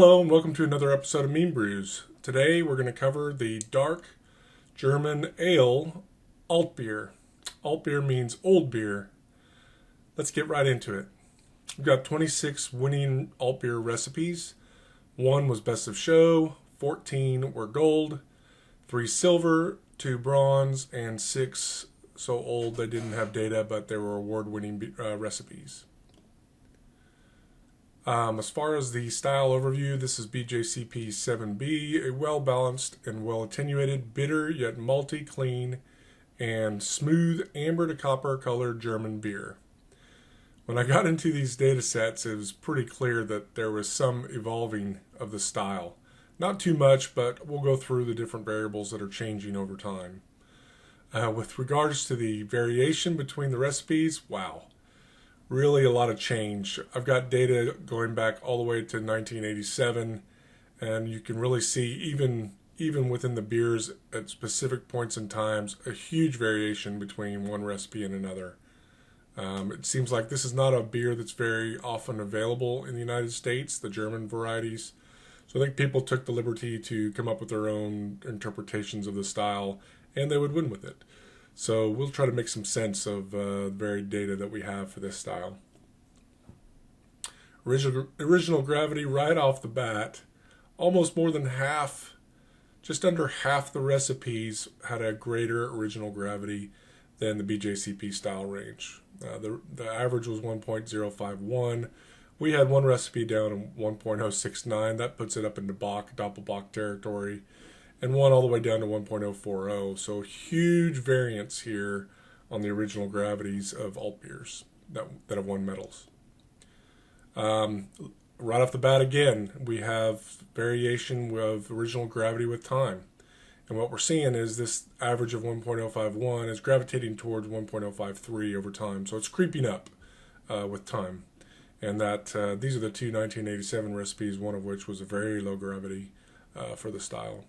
Hello and welcome to another episode of Mean Brews. Today we're going to cover the dark German ale Altbier. Altbier means old beer. Let's get right into it. We've got 26 winning Altbier recipes. 1 was best of show, 14 were gold, 3 silver, 2 bronze, and 6 so old they didn't have data but they were award-winning recipes. As far as the style overview, this is BJCP 7B, a well-balanced and well-attenuated, bitter yet malty, clean, and smooth amber to copper colored German beer. When I got into these data sets, it was pretty clear that there was some evolving of the style. Not too much, but we'll go through the different variables that are changing over time. With regards to the variation between the recipes, wow. Really a lot of change. I've got data going back all the way to 1987, and you can really see even within the beers at specific points in times, a huge variation between one recipe and another. It seems like this is not a beer that's very often available in the United States, the German varieties. So I think people took the liberty to come up with their own interpretations of the style, and they would win with it. So we'll try to make some sense of the varied data that we have for this style. Original gravity right off the bat, almost more than half, just under half the recipes had a greater original gravity than the BJCP style range. The average was 1.051. We had one recipe down in 1.069. That puts it up into Doppelbock territory. And one all the way down to 1.040. So huge variance here on the original gravities of alt beers that have won medals. Right off the bat again, we have variation of original gravity with time. And what we're seeing is this average of 1.051 is gravitating towards 1.053 over time. So it's creeping up with time. And that these are the two 1987 recipes, one of which was a very low gravity for the style.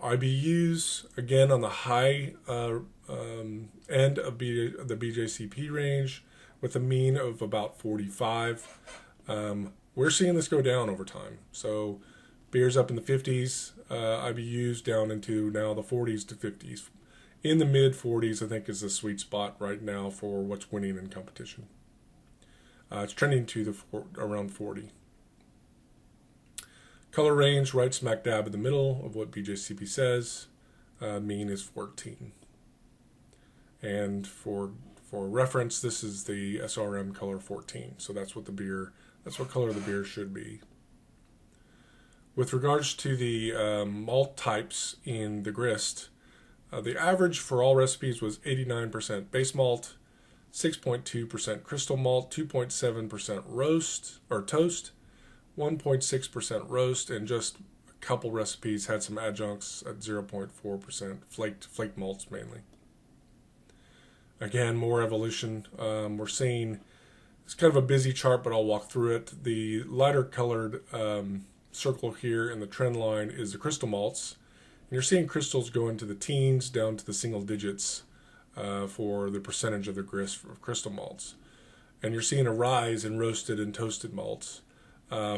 IBUs, again on the high end of the BJCP range with a mean of about 45. We're seeing this go down over time. So beers up in the 50s, IBUs down into now the 40s to 50s. In the mid 40s, I think, is the sweet spot right now for what's winning in competition. It's trending to around 40. Color range right smack dab in the middle of what BJCP says. Mean is 14. And for reference, this is the SRM color 14. So that's what color the beer should be. With regards to the malt types in the grist, the average for all recipes was 89% base malt, 6.2% crystal malt, 2.7% roast or toast, 1.6% roast, and just a couple recipes had some adjuncts at 0.4%, flaked malts mainly. Again, more evolution. We're seeing, it's kind of a busy chart, but I'll walk through it. The lighter colored circle here in the trend line is the crystal malts. And you're seeing crystals go into the teens down to the single digits for the percentage of the grist of crystal malts. And you're seeing a rise in roasted and toasted malts.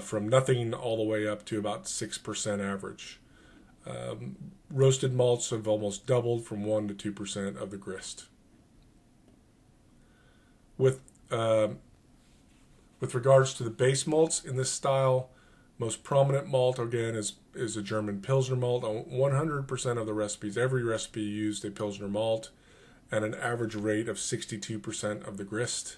From nothing all the way up to about 6% average. Roasted malts have almost doubled from 1 to 2% of the grist. With regards to the base malts in this style, most prominent malt again is a German Pilsner malt. On 100% of the recipes, every recipe used a Pilsner malt at an average rate of 62% of the grist.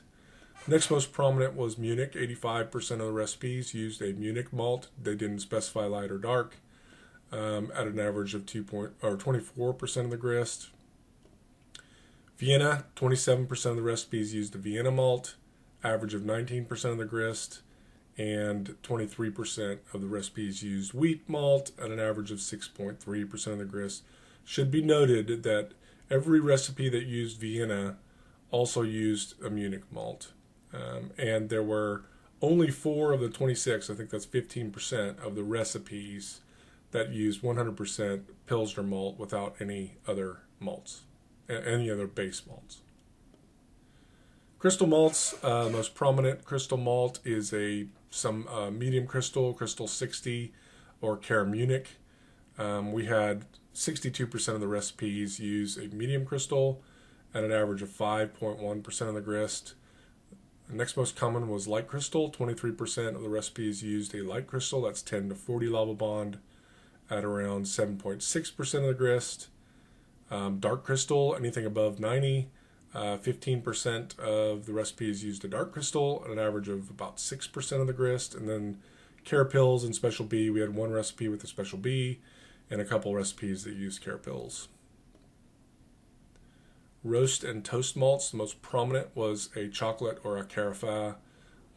Next most prominent was Munich. 85% of the recipes used a Munich malt. They didn't specify light or dark at an average of 24% of the grist. Vienna, 27% of the recipes used a Vienna malt, average of 19% of the grist, and 23% of the recipes used wheat malt at an average of 6.3% of the grist. Should be noted that every recipe that used Vienna also used a Munich malt. And there were only 4 of the 26, I think that's 15% of the recipes that used 100% Pilsner malt without any other malts, any other base malts. Crystal malts, most prominent crystal malt is some medium crystal, crystal 60, or Cara Munich. We had 62% of the recipes use a medium crystal at an average of 5.1% of the grist. The next most common was light crystal. 23% of the recipes used a light crystal. That's 10 to 40 lava bond at around 7.6% of the grist. Dark crystal, anything above 90. 15% of the recipes used a dark crystal at an average of about 6% of the grist. And then carapils and special B, we had one recipe with a special B and a couple recipes that used carapils. Roast and toast malts, the most prominent was a chocolate or a carafa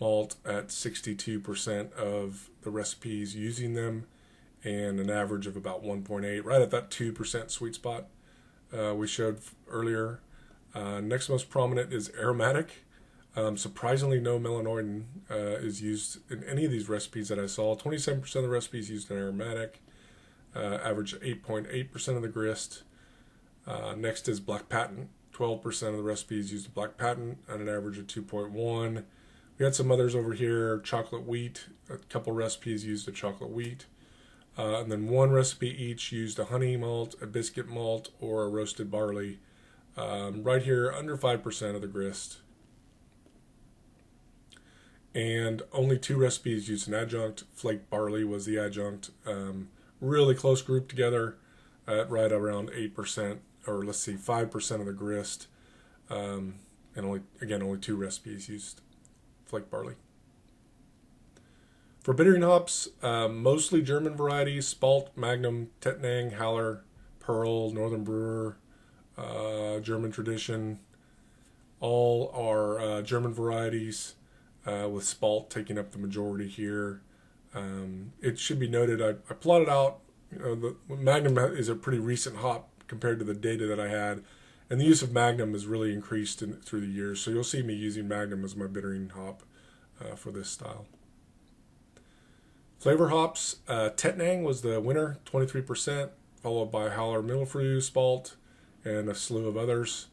malt at 62% of the recipes using them, and an average of about 1.8, right at that 2% sweet spot we showed earlier. Next most prominent is aromatic. Surprisingly, no melanoidin is used in any of these recipes that I saw. 27% of the recipes used an aromatic, average 8.8% of the grist. Next is black patent. 12% of the recipes used a black patent at an average of 2.1. We had some others over here. Chocolate wheat. A couple recipes used a chocolate wheat. And then one recipe each used a honey malt, a biscuit malt, or a roasted barley. Right here, under 5% of the grist. And only two recipes used an adjunct. Flake barley was the adjunct. Really close grouped together at right around 8%, or let's see, 5% of the grist. And only two recipes used flake barley. For bittering hops, mostly German varieties: Spalt, Magnum, Tettnang, Haller, Pearl, Northern Brewer, German Tradition. All are German varieties, with Spalt taking up the majority here. It should be noted, I plotted out, the Magnum is a pretty recent hop compared to the data that I had, and the use of Magnum has really increased through the years, so you'll see me using Magnum as my bittering hop for this style. Flavor hops, Tettnang was the winner, 23%, followed by Haller, Mittelfrüh, Spalt, and a slew of others.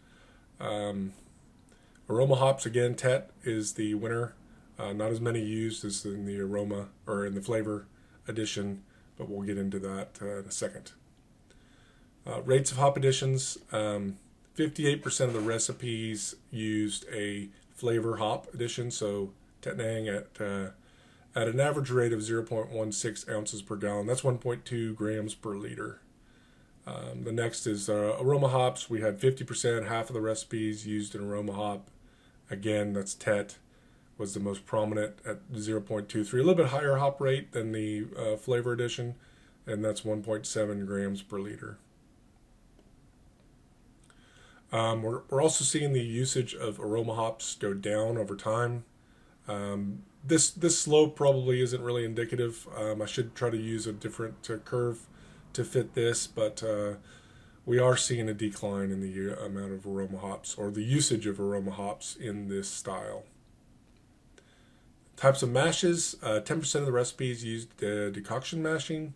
Aroma hops, again, Tet is the winner. Not as many used as in the aroma or in the flavor edition, but we'll get into that in a second. Rates of hop additions, 58% of the recipes used a flavor hop addition, so Tettnang at an average rate of 0.16 ounces per gallon. That's 1.2 grams per liter. The next is aroma hops. We had 50%, half of the recipes used an aroma hop. Again, that's Tet was the most prominent at 0.23, a little bit higher hop rate than the flavor edition, and that's 1.7 grams per liter. We're also seeing the usage of aroma hops go down over time. This slope probably isn't really indicative. I should try to use a different curve to fit this, but we are seeing a decline in the amount of aroma hops, or the usage of aroma hops in this style. Types of mashes, 10% of the recipes used decoction mashing,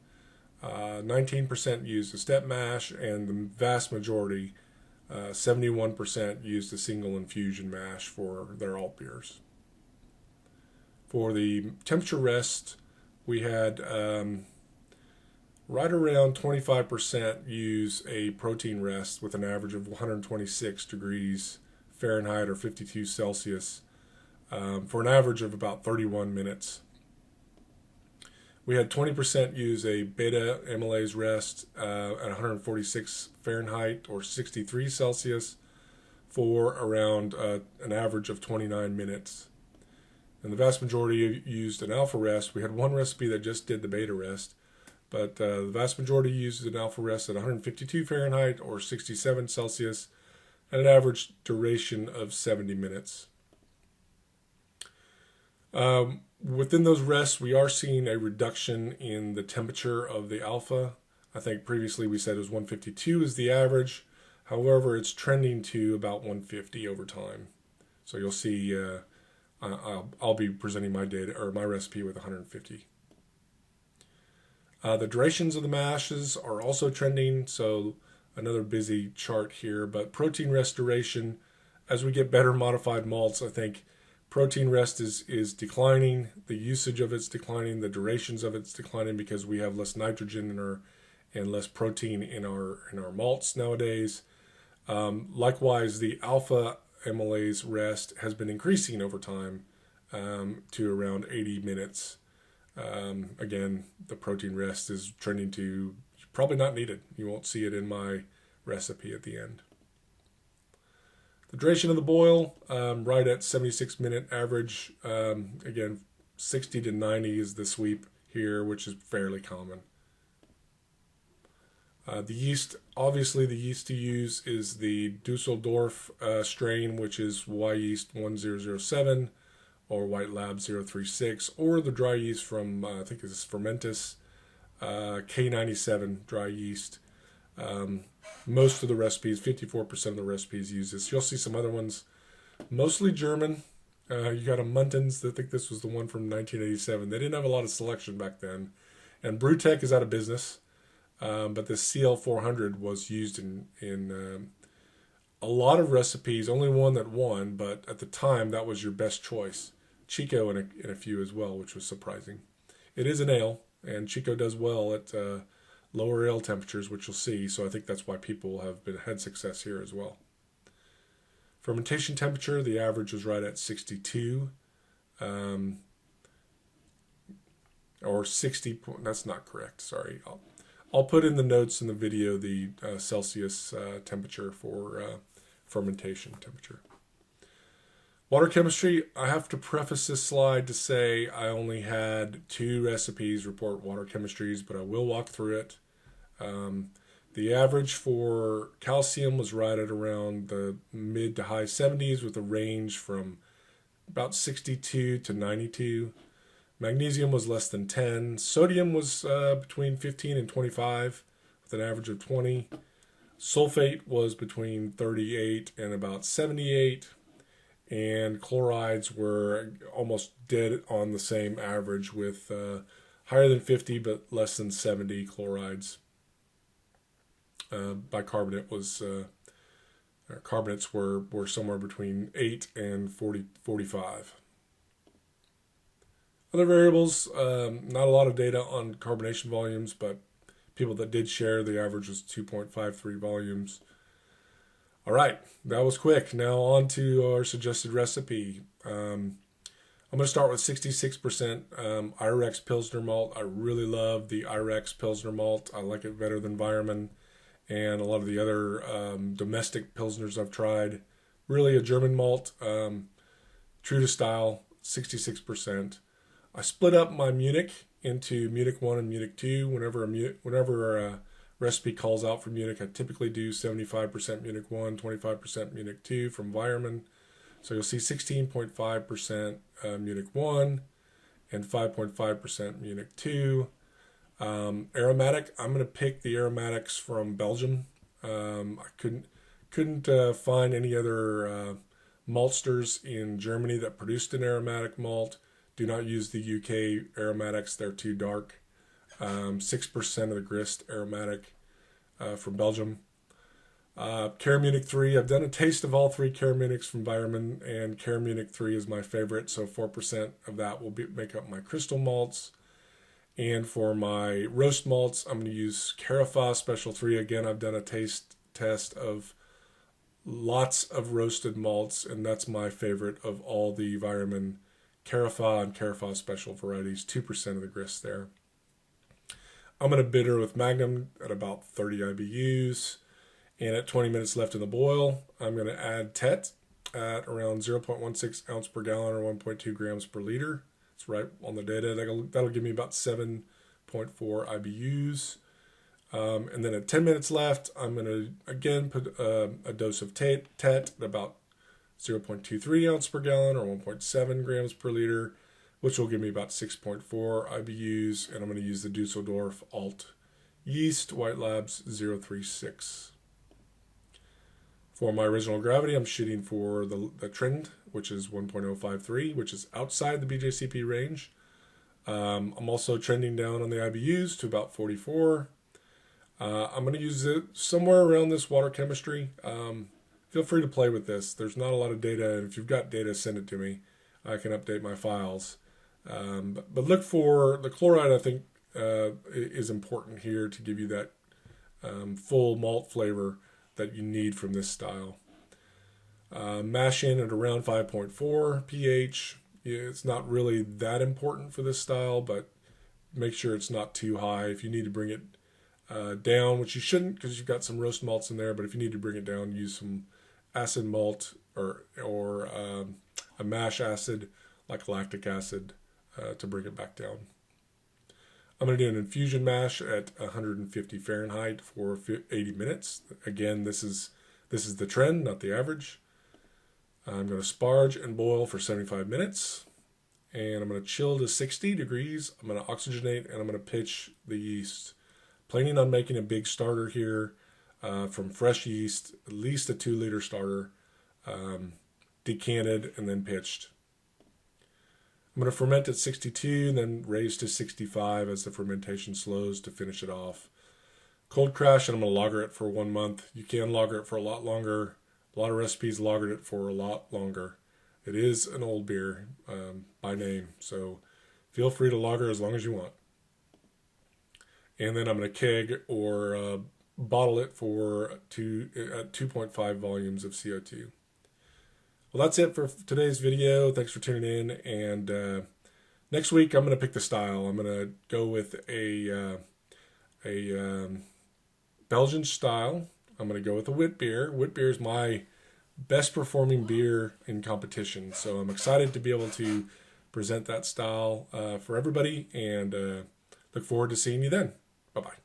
19% used a step mash, and the vast majority, 71%, used a single infusion mash for their alt beers. For the temperature rest, we had right around 25% use a protein rest with an average of 126 degrees Fahrenheit or 52 Celsius for an average of about 31 minutes. We had 20% use a beta amylase rest at 146 Fahrenheit or 63 Celsius for around an average of 29 minutes. And the vast majority used an alpha rest. We had one recipe that just did the beta rest, but the vast majority used an alpha rest at 152 Fahrenheit or 67 Celsius at an average duration of 70 minutes. Within those rests, we are seeing a reduction in the temperature of the alpha. I think previously we said it was 152 is the average. However, it's trending to about 150 over time. So you'll see I'll be presenting my data or my recipe with 150. The durations of the mashes are also trending, so another busy chart here, but protein restoration as we get better modified malts, I think protein rest is declining. The usage of it's declining. The durations of it's declining because we have less nitrogen in our and less protein in our malts nowadays. Likewise, the alpha amylase rest has been increasing over time to around 80 minutes. Again, the protein rest is trending to probably not needed. You won't see it in my recipe at the end. The duration of the boil, right at 76-minute average. Again, 60 to 90 is the sweep here, which is fairly common. The yeast, obviously the yeast to use is the Düsseldorf strain, which is Yeast 1007 or White Lab 036, or the dry yeast from, I think it's Fermentis, K97 dry yeast. Most of the recipes, 54% of the recipes use this. You'll see some other ones, mostly German. You got a Muntens, I think this was the one from 1987. They didn't have a lot of selection back then. And Brewtech is out of business. But the CL400 was used in a lot of recipes, only one that won, but at the time that was your best choice. Chico in a few as well, which was surprising. It is an ale, and Chico does well at lower ale temperatures, which you'll see, so I think that's why people have had success here as well. Fermentation temperature, the average was right at 62. Or 60, that's not correct, sorry. I'll put in the notes in the video the Celsius temperature for fermentation temperature. Water chemistry, I have to preface this slide to say I only had 2 recipes report water chemistries, but I will walk through it. The average for calcium was right at around the mid to high 70s with a range from about 62 to 92. Magnesium was less than 10. Sodium was between 15 and 25 with an average of 20. Sulfate was between 38 and about 78. And chlorides were almost dead on the same average with higher than 50 but less than 70 chlorides. Bicarbonate was carbonates were somewhere between 8 and 45. Other variables, not a lot of data on carbonation volumes, but people that did share, the average was 2.53 volumes. All right, that was quick. Now on to our suggested recipe. I'm going to start with 66% IREX Pilsner malt. I really love the IREX Pilsner malt. I like it better than Weyermann and a lot of the other domestic Pilsners I've tried. Really a German malt, true to style, 66%. I split up my Munich into Munich 1 and Munich 2. Whenever a recipe calls out for Munich, I typically do 75% Munich 1, 25% Munich 2 from Weyermann. So you'll see 16.5% Munich 1 and 5.5% Munich 2. Aromatic, I'm going to pick the aromatics from Belgium. I couldn't find any other maltsters in Germany that produced an aromatic malt. Do not use the UK aromatics, they're too dark. 6% of the grist aromatic from Belgium. Cara Munich 3, I've done a taste of all 3 Cara Munichs from Weyermann, and Cara Munich 3 is my favorite, so 4% of that will make up my crystal malts. And for my roast malts, I'm going to use Carafa Special 3. Again, I've done a taste test of lots of roasted malts, and that's my favorite of all the Weyermann Carafa and Carafa Special varieties, 2% of the grist there. I'm going to bitter with Magnum at about 30 IBUs. And at 20 minutes left in the boil, I'm going to add Tet at around 0.16 ounce per gallon or 1.2 grams per liter. It's right on the data. That'll give me about 7.4 IBUs. And then at 10 minutes left, I'm going to again put a dose of Tet at about 0.23 ounce per gallon or 1.7 grams per liter, which will give me about 6.4 IBUs. And I'm going to use the Düsseldorf Alt Yeast White Labs 036. For my original gravity, I'm shooting for the trend, which is 1.053, which is outside the BJCP range. I'm also trending down on the IBUs to about 44. I'm going to use it somewhere around this water chemistry. feel free to play with this. There's not a lot of data, and if you've got data, send it to me. I can update my files. But look for the chloride, I think, is important here to give you that full malt flavor that you need from this style. Mash in at around 5.4 pH. It's not really that important for this style, but make sure it's not too high. If you need to bring it down, which you shouldn't because you've got some roast malts in there, but if you need to bring it down, use some acid malt or a mash acid like lactic acid to bring it back down. I'm going to do an infusion mash at 150 Fahrenheit for 80 minutes. Again, this is the trend, not the average. I'm going to sparge and boil for 75 minutes. And I'm going to chill to 60 degrees. I'm going to oxygenate and I'm going to pitch the yeast. Planning on making a big starter here from fresh yeast, at least a 2-liter starter, decanted and then pitched. I'm going to ferment at 62 and then raise to 65 as the fermentation slows to finish it off. Cold crash, and I'm going to lager it for 1 month. You can lager it for a lot longer. A lot of recipes lagered it for a lot longer. It is an old beer by name, so feel free to lager as long as you want. And then I'm going to keg or bottle it for 2.5 volumes of CO2. Well, that's it for today's video. Thanks for tuning in. And next week, I'm going to pick the style. I'm going to go with a Belgian style. I'm going to go with a wit beer. Wit beer is my best performing beer in competition. So I'm excited to be able to present that style for everybody, and look forward to seeing you then. Bye-bye.